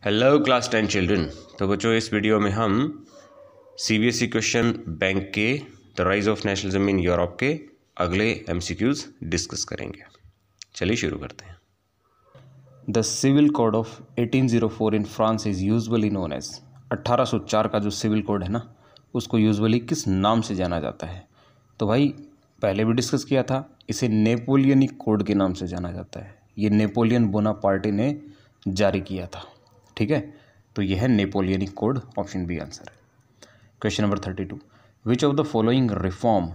Hello class 10 children. तो बच्चों, इस वीडियो में हम सीबीएसई क्वेश्चन बैंक के the rise of nationalism in Europe के अगले एमसीक्यूज डिस्कस करेंगे। चलिए शुरू करते हैं। The civil code of 1804 in France is usually known as. 1804 का जो सिविल कोड है ना, उसको यूजुअली किस नाम से जाना जाता है? तो भाई पहले भी डिस्कस किया था, इसे नेपोलियनिक कोड के नाम से जाना जाता है। ये नेपोलियन बोनापार्टे ने जारी किया था, ठीक है। तो यह है Napoleonic code, option B answer है। Question number 32, which of the following reform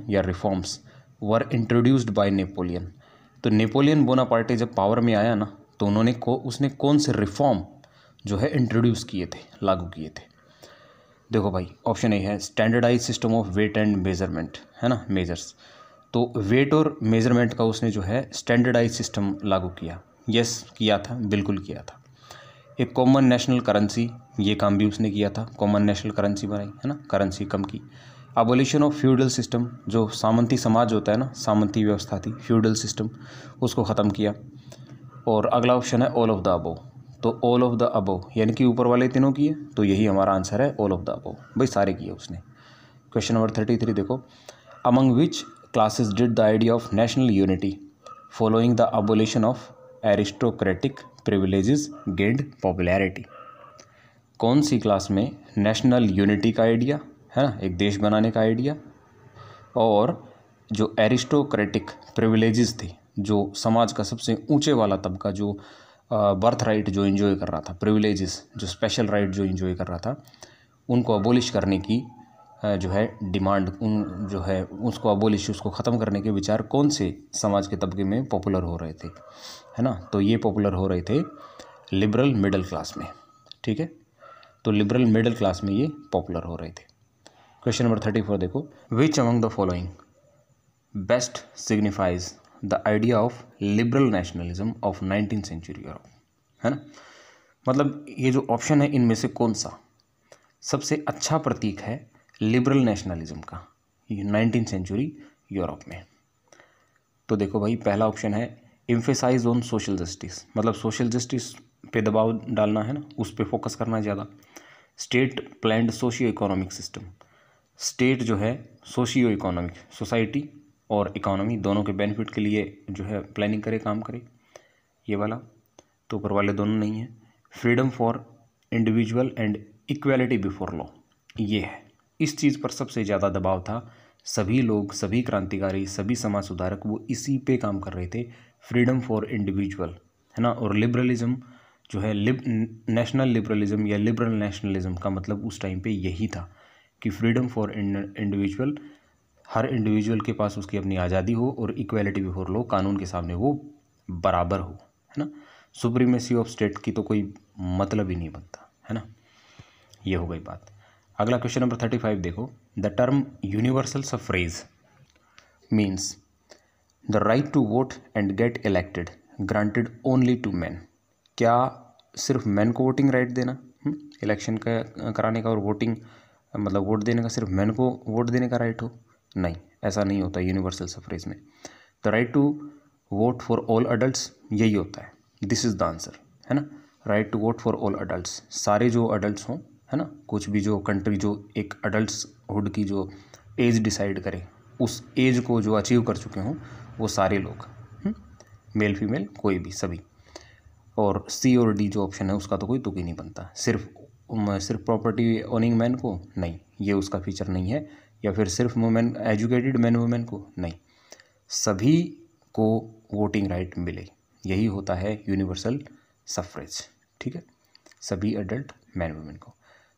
या reforms were introduced by Napoleon. तो नेपोलियन बोनापार्टे जब पावर में आया ना, तो उसने कौन से रिफॉर्म जो है इंट्रोड्यूस किए थे, लागू किए थे? देखो भाई, ऑप्शन ए है standardise system of weight and measurement, है ना, मेजर्स। तो वेट और मेजरमेंट का उसने जो है स्टैंडर्डाइज सिस्टम लागू किया। यस किया था, बिल्कुल किया था। एक कॉमन नेशनल करेंसी, ये काम भी उसने किया था, कॉमन नेशनल करेंसी बनाई, है ना, करेंसी कम की। अबोलिशन ऑफ फ्यूडल सिस्टम, जो सामंती समाज होता है ना, सामंती व्यवस्था थी, फ्यूडल सिस्टम, उसको ख़त्म किया। और अगला ऑप्शन है ऑल ऑफ द अबोव। तो ऑल ऑफ द अबोव यानी कि ऊपर वाले तीनों किए, तो यही हमारा आंसर है, ऑल ऑफ द अबोव। भाई सारे किए उसने। क्वेश्चन नंबर 33 देखो, among which classes did the idea of national unity following the abolition of aristocratic privileges gained popularity. कौन सी क्लास में नेशनल यूनिटी का आइडिया, है ना, एक देश बनाने का आइडिया, और जो एरिस्टोक्रेटिक प्रिविलेजेस थे, जो समाज का सबसे ऊंचे वाला तबका, जो बर्थ राइट जो एंजॉय कर रहा था, प्रिविलेजेस जो स्पेशल राइट जो एंजॉय कर रहा था, उनको अबोलिश करने की जो है डिमांड, उन जो है उसको अबोलिश, उसको ख़त्म करने के विचार कौन से समाज के तबके में पॉपुलर हो रहे थे, है ना? तो ये पॉपुलर हो रहे थे लिबरल मिडिल क्लास में, ठीक है। तो लिबरल मिडिल क्लास में ये पॉपुलर हो रहे थे। क्वेश्चन नंबर 34 देखो, which among the following best signifies the idea of liberal nationalism of 19th century Europe, है ना। मतलब ये जो ऑप्शन है, इनमें से कौन सा सबसे अच्छा प्रतीक है लिबरल नेशनलिज्म का 19th सेंचुरी यूरोप में? तो देखो भाई, पहला ऑप्शन है एम्फेसाइज ऑन सोशल जस्टिस, मतलब सोशल जस्टिस पे दबाव डालना, है ना, उस पे फोकस करना ज़्यादा। State planned socio economic system, state जो है सोशियो इकोनॉमिक, सोसाइटी और इकोनॉमी दोनों के बेनिफिट के लिए जो है प्लानिंग करे, काम करे, ये वाला। तो ऊपर वाले दोनों नहीं है। Freedom for individual and equality before law, ये है। इस चीज़ पर सबसे ज़्यादा दबाव था। सभी लोग, सभी क्रांतिकारी, सभी समाज सुधारक वो इसी पे काम कर रहे थे, फ्रीडम फॉर इंडिविजुअल, है ना। और लिबरलिज्म जो है, नेशनल लिबरलिज्म या लिबरल नेशनलिज्म का मतलब उस टाइम पे यही था कि freedom for individual, her individual के पास उसकी अपनी आज़ादी हो, और इक्वालिटी बिफोर लॉ, कानून के सामने वो बराबर हो, है ना। सुप्रीमेसी ऑफ स्टेट की तो कोई मतलब ही नहीं बनता, है ना। ये हो गई बात। अगला क्वेश्चन नंबर 35 देखो, the term universal suffrage means the right to vote and get elected granted only to man. क्या सिर्फ मैन को वोटिंग राइट देना, इलेक्शन का कराने का, और वोटिंग मतलब वोट देने का, सिर्फ मैन को वोट देने का राइट हो? नहीं, ऐसा नहीं होता यूनिवर्सल सफ्रेज में। The right to vote for all adults, यही होता है, दिस इज़ द आंसर, है ना। Right to vote for all adults, सारे जो अडल्ट्स हों, है ना, कुछ भी जो कंट्री जो एक अडल्ट्सहुड की जो एज डिसाइड करे, उस एज को जो अचीव कर चुके हों, वो सारे लोग, मेल फीमेल कोई भी, सभी। और सी और डी जो ऑप्शन है, उसका तो कोई तुक ही नहीं बनता। सिर्फ प्रॉपर्टी ओनिंग मैन को नहीं, ये उसका फीचर नहीं है। या फिर सिर्फ वुमेन, एजुकेटेड मैन वुमेन को नहीं, सभी को वोटिंग राइट मिले, यही होता है यूनिवर्सल सफ्रेज, ठीक है, सभी अडल्ट मैन वुमेन को।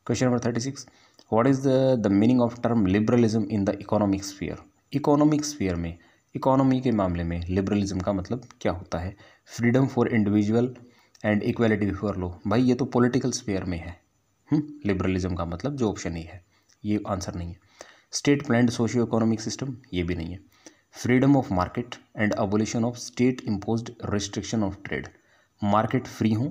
Question number 36, what is the meaning of term liberalism in the economic sphere. Economic sphere में, इकोनॉमी के मामले में लिबरलिज्म का मतलब क्या होता है? Freedom for individual and equality before law, भाई ये तो पॉलिटिकल स्फीयर में है। लिबरलिज्म का मतलब जो ऑप्शन ही है, ये आंसर नहीं है। State planned socio economic system, ये भी नहीं है। Freedom of market and abolition of state imposed restriction of trade, market free हों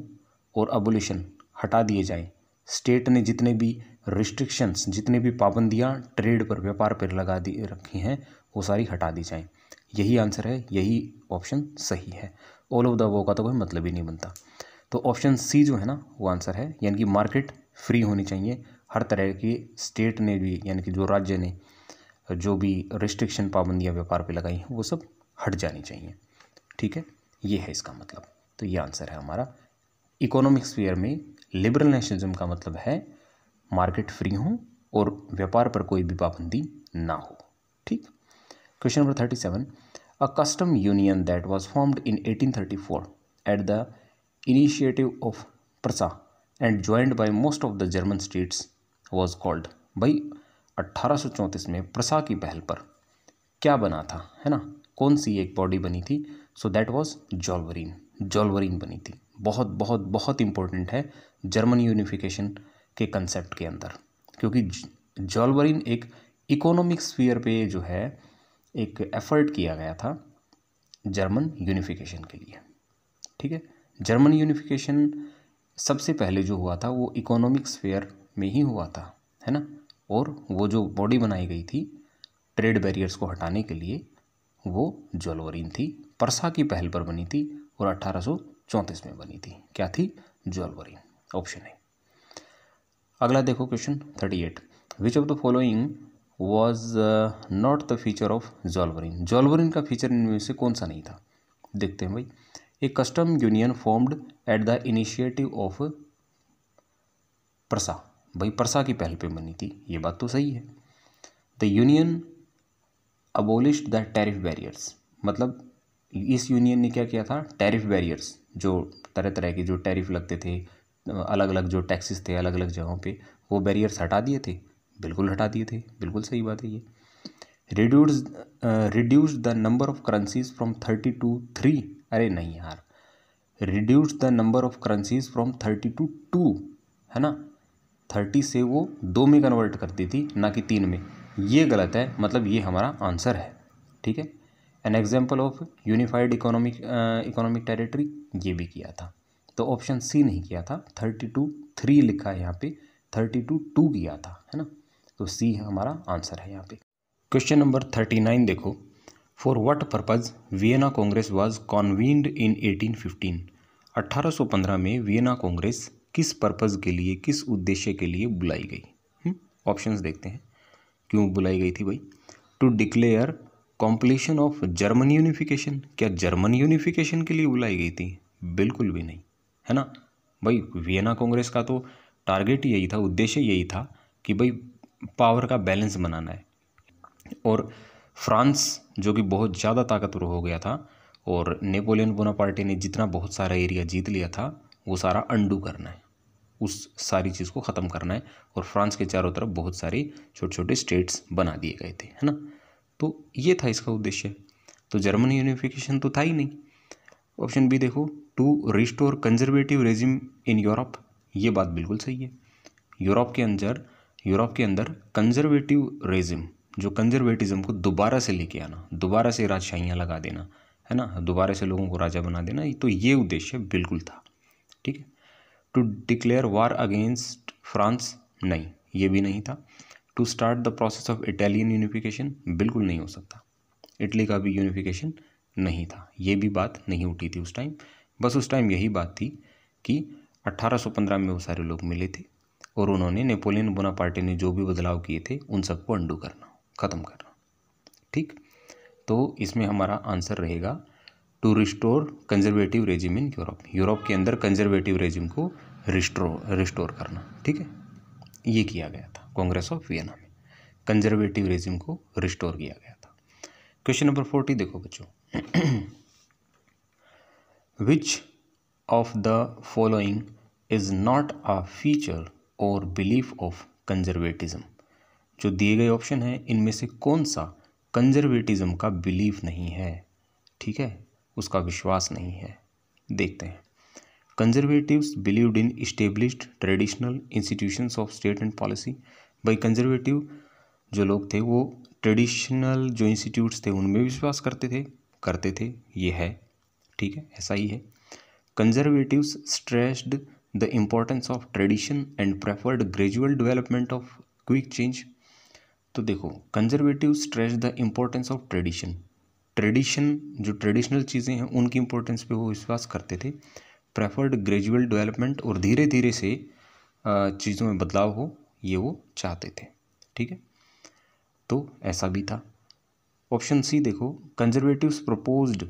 और अबोलिशन हटा दिए जाएं, स्टेट ने जितने भी रिस्ट्रिक्शंस, जितने भी पाबंदियां ट्रेड पर, व्यापार पर लगा दी रखी हैं, वो सारी हटा दी जाएं, यही आंसर है, यही ऑप्शन सही है। ऑल ऑफ द अबव का तो कोई मतलब ही नहीं बनता। तो ऑप्शन सी जो है ना वो आंसर है, यानी कि मार्केट फ्री होनी चाहिए। हर तरह की स्टेट ने भी, यानी कि जो राज्य ने जो भी रिस्ट्रिक्शन पाबंदियाँ व्यापार पे लगाई हैं वो सब हट जानी चाहिए। ठीक है, ये है इसका मतलब। तो ये आंसर है हमारा। इकोनॉमिक स्फीयर में लिबरल नेशनलिज्म का मतलब है मार्केट फ्री हो और व्यापार पर कोई भी पाबंदी ना हो। ठीक। Question number 37, a custom union that was formed in 1834 at the initiative of Prussia and joined by most of the German states was called. भाई 1834 में प्रसा की पहल पर क्या बना था, है ना, कौन सी एक बॉडी बनी थी? So that was जॉल्वरीन। जॉल्वरीन बनी थी। बहुत बहुत बहुत इंपॉर्टेंट है जर्मन यूनिफिकेशन के कंसेप्ट के अंदर, क्योंकि जॉल्वरीन एक इकोनॉमिक स्फीयर पे जो है एक एफर्ट किया गया था जर्मन यूनिफिकेशन के लिए। ठीक है, जर्मन यूनिफिकेशन सबसे पहले जो हुआ था वो इकोनॉमिक स्फीयर में ही हुआ था, है ना। और वो जो बॉडी बनाई गई थी ट्रेड बैरियर्स को हटाने के लिए वो जॉल्वरीन थी। प्रसा की पहल पर बनी थी और 1834 में बनी थी। क्या थी? जॉल्वरीन। ऑप्शन है। अगला देखो question 38, which of the following was not the feature of Zollverein. Zollverein का फीचर इनमें से कौन सा नहीं था? देखते हैं भाई। A custom union formed at the initiative of Prussia. भाई प्रसा की पहल पे बनी थी, ये बात तो सही है। The union abolished the tariff barriers, मतलब इस यूनियन ने क्या किया था? टैरिफ बैरियर्स, जो तरह तरह के जो टैरिफ लगते थे, अलग अलग जो टैक्सेस थे अलग अलग जगहों पे, वो बैरियर्स हटा दिए थे। बिल्कुल हटा दिए थे, बिल्कुल सही बात है ये। Reduce the number of currencies from 30 to 3। अरे नहीं यार, reduce the number of currencies from 30 to 2, है ना। 30 से वो 2 में कन्वर्ट करती थी, ना कि 3 में। ये गलत है, मतलब ये हमारा आंसर है। ठीक है। An example of unified economic territory, ये भी किया था। तो ऑप्शन सी नहीं किया था, 32 लिखा है यहाँ पे, 32 किया था, है ना। तो सी हमारा आंसर है यहाँ पे। क्वेश्चन नंबर 39 देखो, for what purpose Vienna congress was convened in 1815। 1815 में वियना कांग्रेस किस पर्पज़ के लिए, किस उद्देश्य के लिए बुलाई गई? ऑप्शंस देखते हैं क्यों बुलाई गई थी भाई। To declare completion of German unification. क्या जर्मन यूनिफिकेशन के लिए बुलाई गई थी? बिल्कुल भी नहीं, है ना भाई। वियना कांग्रेस का तो टारगेट यही था, उद्देश्य यही था कि भाई पावर का बैलेंस बनाना है। और फ्रांस जो कि बहुत ज़्यादा ताकतवर हो गया था, और नेपोलियन बोनापार्टे ने जितना बहुत सारा एरिया जीत लिया था वो सारा अंडू करना है, उस सारी चीज़ को ख़त्म करना है। और फ्रांस के चारों तरफ बहुत सारे छोटे छोटे स्टेट्स बना दिए गए थे, है ना। तो ये था इसका उद्देश्य। तो जर्मन यूनिफिकेशन तो था ही नहीं। ऑप्शन बी देखो, to restore conservative regime in Europe. ये बात बिल्कुल सही है। यूरोप के अंदर कंजर्वेटिव रेजिम, जो कंजर्वेटिज्म को दोबारा से लेके आना, दोबारा से राजशाहियाँ लगा देना, है ना, दोबारा से लोगों को राजा बना देना, तो ये उद्देश्य बिल्कुल था। ठीक है। To declare war against France, नहीं, ये भी नहीं था। To start the process of Italian unification, बिल्कुल नहीं हो सकता। इटली का भी यूनिफिकेशन नहीं था, ये भी बात नहीं उठी थी उस टाइम। बस उस टाइम यही बात थी कि 1815 में वो सारे लोग मिले थे और उन्होंने नेपोलियन बोनापार्टे ने जो भी बदलाव किए थे उन सबको अंडू करना, ख़त्म करना। ठीक। तो इसमें हमारा आंसर रहेगा to restore conservative regime in Europe. Europe के अंदर कंजर्वेटिव रेजिम को रिस्टोर करना। ठीक है, ये किया गया था कांग्रेस ऑफ वियना में, कंजर्वेटिव रेजिम को रिस्टोर किया गया था। क्वेश्चन नंबर 40 देखो बच्चों, विच of the following is not a feature और बिलीफ ऑफ कंजर्वेटिज्म। जो दिए गए ऑप्शन है इनमें से कौन सा कंजर्वेटिज्म का बिलीफ नहीं है? ठीक है, उसका विश्वास नहीं है। देखते हैं। Conservatives believed in established traditional institutions of state and policy. भाई कंजर्वेटिव जो लोग थे वो ट्रेडिशनल जो इंस्टीट्यूट्स थे उनमें विश्वास करते थे, ये है। ठीक है, ऐसा ही है। Conservatives stressed the importance of tradition and preferred gradual development of quick change. तो देखो, conservative stress the importance of tradition, जो ट्रेडिशनल चीज़ें हैं उनकी इम्पोर्टेंस पे वो विश्वास करते थे। प्रेफर्ड ग्रेजुअल डेवलपमेंट और धीरे धीरे से चीज़ों में बदलाव हो, ये वो चाहते थे। ठीक है, तो ऐसा भी था। ऑप्शन सी देखो, conservatives proposed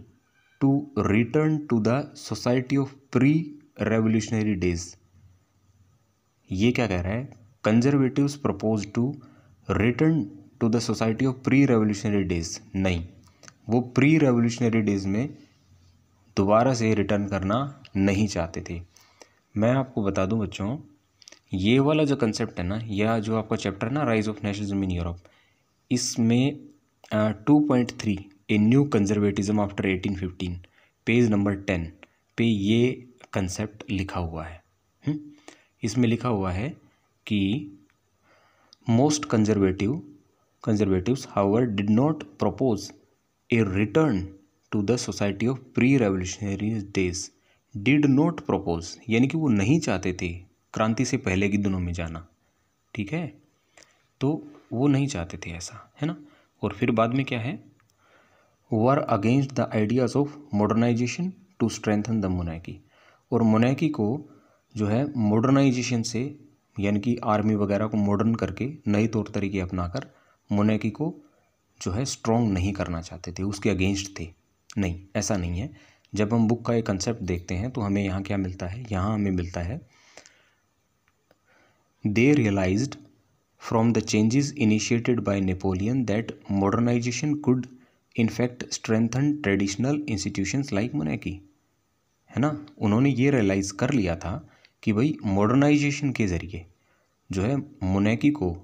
to return to the society of pre revolutionary days. ये क्या कह रहा है, conservatives propose to return to the society of pre revolutionary days. नहीं, वो प्री रेवोल्यूशनरी डेज में दोबारा से रिटर्न करना नहीं चाहते थे। मैं आपको बता दूं बच्चों, ये वाला जो कंसेप्ट है ना, यह जो आपका चैप्टर है ना, rise of nationalism in Europe, इसमें 2.3 a new conservatism after 1815 page number 10 पे ये कंसेप्ट लिखा हुआ है। इसमें लिखा हुआ है कि most conservatives however did not propose a return to the society of pre revolutionary days. Did not propose यानी कि वो नहीं चाहते थे क्रांति से पहले के दिनों में जाना। ठीक है, तो वो नहीं चाहते थे ऐसा, है ना। और फिर बाद में क्या है, were against the ideas of modernisation to strengthen the monarchy. और मोनार्की को जो है मॉडर्नाइजेशन से, यानी कि आर्मी वगैरह को मॉडर्न करके नए तौर तरीके अपनाकर मोनार्की को जो है स्ट्रॉन्ग नहीं करना चाहते थे, उसके अगेंस्ट थे। नहीं, ऐसा नहीं है। जब हम बुक का एक कंसेप्ट देखते हैं तो हमें यहाँ क्या मिलता है, यहाँ हमें मिलता है दे realised from the changes initiated by Napoleon that modernization could in fact strengthen traditional institutions like monarchy, है ना। उन्होंने ये रियलाइज़ कर लिया था कि भाई मॉडर्नाइजेशन के ज़रिए जो है मोनार्की को,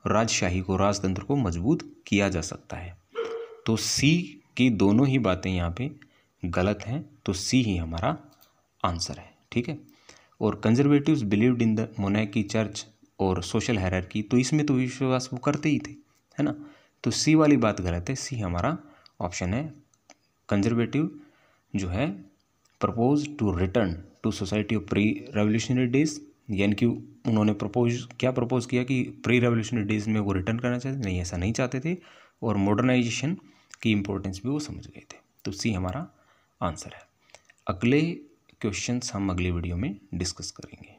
राजशाही को, राजतंत्र को मजबूत किया जा सकता है। तो सी की दोनों ही बातें यहाँ पे गलत हैं, तो सी ही हमारा आंसर है। ठीक है, और conservatives believed in the monarchy, church और सोशल हायरार्की, तो इसमें तो विश्वास वो करते ही थे, है ना। तो सी वाली बात गलत है, सी हमारा ऑप्शन है। कंजर्वेटिव जो है propose to return to society of pre revolutionary days, यानी कि उन्होंने प्रपोज किया कि प्री रेवोल्यूशनरी डेज में वो रिटर्न करना चाहते, नहीं ऐसा नहीं चाहते थे। और मॉडर्नाइजेशन की इम्पोर्टेंस भी वो समझ गए थे, तो सी हमारा आंसर है। अगले क्वेश्चंस हम अगले वीडियो में डिस्कस करेंगे।